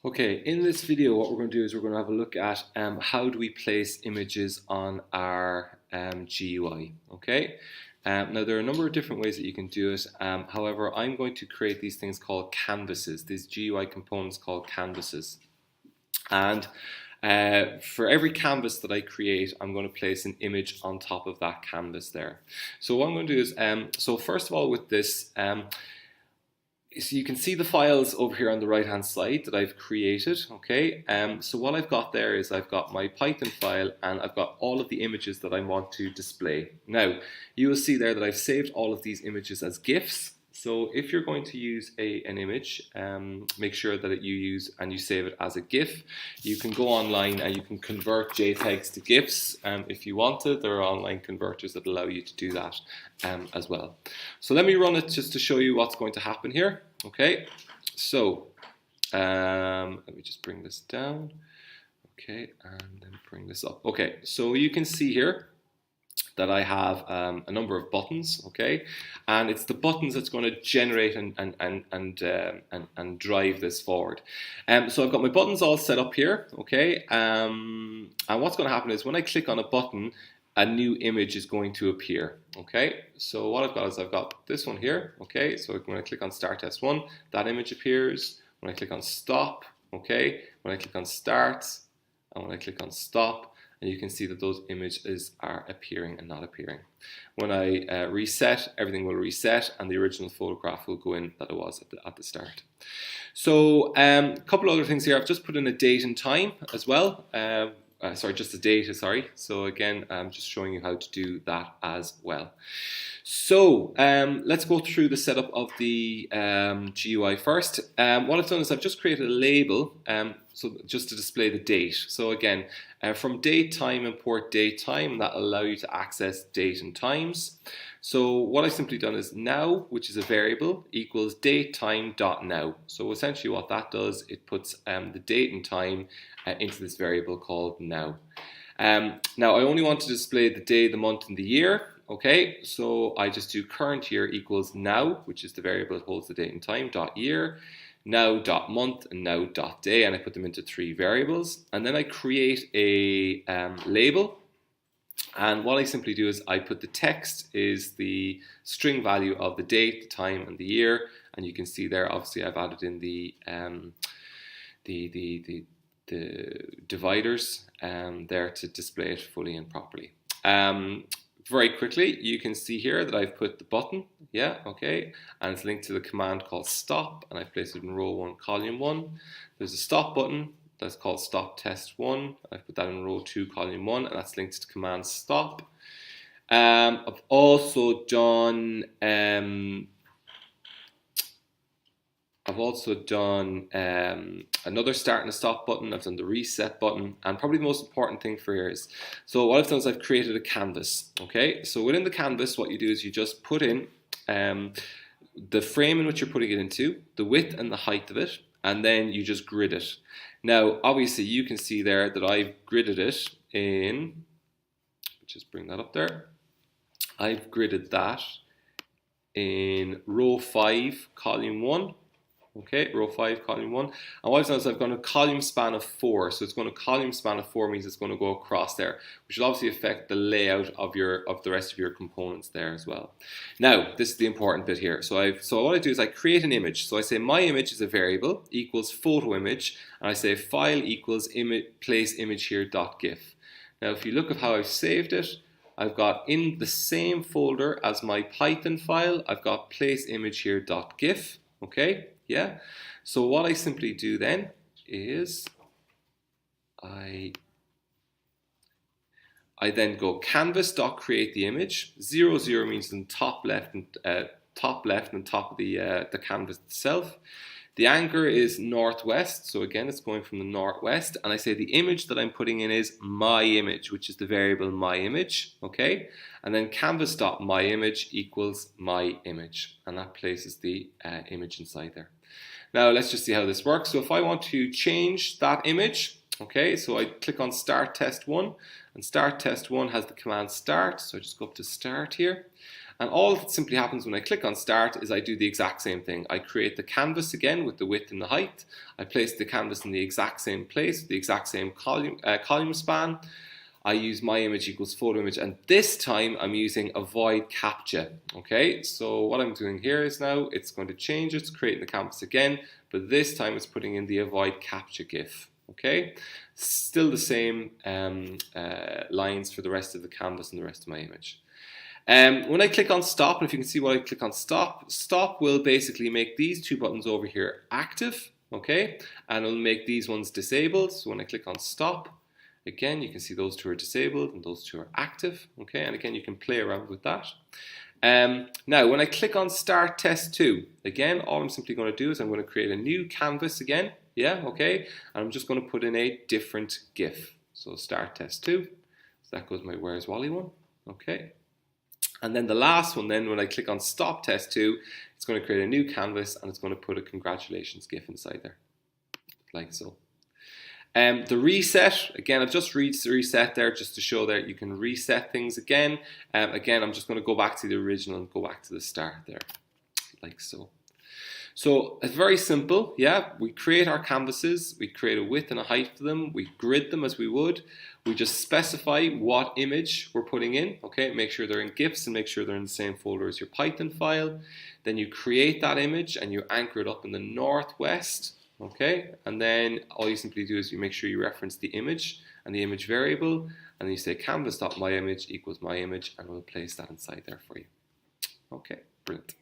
Okay, in this video what we're going to do is we're going to have a look at how do we place images on our GUI, okay? Now there are a number of different ways that you can do it, however I'm going to create these things called canvases, these GUI components called canvases. And for every canvas that I create, I'm going to place an image on top of that canvas there. So what I'm going to do is, so first of all with this, so you can see the files over here on the right hand side that I've created, okay? So what I've got there is I've got my Python file and I've got all of the images that I want to display. Now, you will see there that I've saved all of these images as GIFs. So if you're going to use an image, make sure that you save it as a GIF. You can go online and you can convert JPEGs to GIFs if you want to. There are online converters that allow you to do that as well. So let me run it just to show you what's going to happen here. Okay, so let me just bring this down. Okay, and then bring this up. Okay, so you can see here that I have a number of buttons, okay, and it's the buttons that's going to generate and drive this forward. So I've got my buttons all set up here, okay, and what's going to happen is when I click on a button, a new image is going to appear, okay. So what I've got is I've got this one here, okay. So when I click on Start Test 1, that image appears. When I click on Stop, okay. When I click on Start, and when I click on Stop, and you can see that those images are appearing and not appearing. When I reset, everything will reset and the original photograph will go in that it was at the start. So a couple other things here. I've just put in a date and time as well. Sorry, just the data, sorry. So again, I'm just showing you how to do that as well. So let's go through the setup of the GUI first. What I've done is I've just created a label so just to display the date. So again, from date time, import date time, that will allow you to access date and times. So what I've simply done is now, which is a variable, equals date time dot now. So essentially what that does, it puts the date and time into this variable called now. Now I only want to display the day, the month, and the year. Okay, so I just do current year equals now, which is the variable that holds the date and time, dot year, now dot month, and now dot day, and I put them into 3 variables. And then I create a label, and what I simply do is I put the text is the string value of the date, the time, and the year, and you can see there, obviously I've added in the dividers there to display it fully and properly. Very quickly, you can see here that I've put the button, yeah, okay, and it's linked to the command called stop, and I've placed it in row 1, column 1. There's a stop button that's called stop test 1. I've put that in row 2, column 1, and that's linked to the command stop. I've also done another start and a stop button. I've done the reset button, and probably the most important thing for here is, so what I've done is I've created a canvas, okay? So within the canvas, what you do is you just put in the frame in which you're putting it into, the width and the height of it, and then you just grid it. Now, obviously, you can see there that I've gridded it in, just bring that up there, I've gridded that in row 5, column 1. Okay, row 5, column 1. And what I've done is I've gone a column span of 4. So it's going to column span of 4 means it's going to go across there, which will obviously affect the layout of the rest of your components there as well. Now, this is the important bit here. So what I do is I create an image. So I say my image is a variable equals photo image, and I say file equals place image here dot gif. Now, if you look at how I've saved it, I've got in the same folder as my Python file, I've got place image here dot gif. Okay. Yeah, so what I simply do then is I then go canvas.create the image. 0, 0 means in top left and top of the canvas itself. The anchor is northwest, so again it's going from the northwest, and I say the image that I'm putting in is my image, which is the variable my image, okay? And then canvas.myImage equals my image, and that places the image inside there. Now let's just see how this works. So if I want to change that image, okay, so I click on Start Test 1, and Start Test 1 has the command start, so I just go up to start here. And all that simply happens when I click on start is I do the exact same thing. I create the canvas again with the width and the height. I place the canvas in the exact same place, the exact same column span. I use my image equals photo image, and this time I'm using avoid captcha. Okay, so what I'm doing here is now it's going to change, it's creating the canvas again, but this time it's putting in the avoid captcha GIF. Okay, still the same lines for the rest of the canvas and the rest of my image. When I click on stop, and if you can see what I click on stop, stop will basically make these two buttons over here active, okay, and it'll make these ones disabled. So when I click on stop, again, you can see those two are disabled and those two are active, okay, and again, you can play around with that. Now, when I click on start test 2, again, all I'm simply going to do is I'm going to create a new canvas again, yeah, okay, and I'm just going to put in a different GIF. So start test 2, so that goes my Where's Wally one, okay. And then the last one, then when I click on stop test 2, it's going to create a new canvas and it's going to put a congratulations GIF inside there, like so. The reset, again, I've just reset there just to show that you can reset things again. Again, I'm just going to go back to the original and go back to the start there, like so. So it's very simple, yeah, we create our canvases, we create a width and a height for them, we grid them as we would, we just specify what image we're putting in, okay, make sure they're in GIFs and make sure they're in the same folder as your Python file, then you create that image and you anchor it up in the northwest, okay, and then all you simply do is you make sure you reference the image and the image variable, and then you say canvas.myImage equals my image, and we'll place that inside there for you. Okay, brilliant.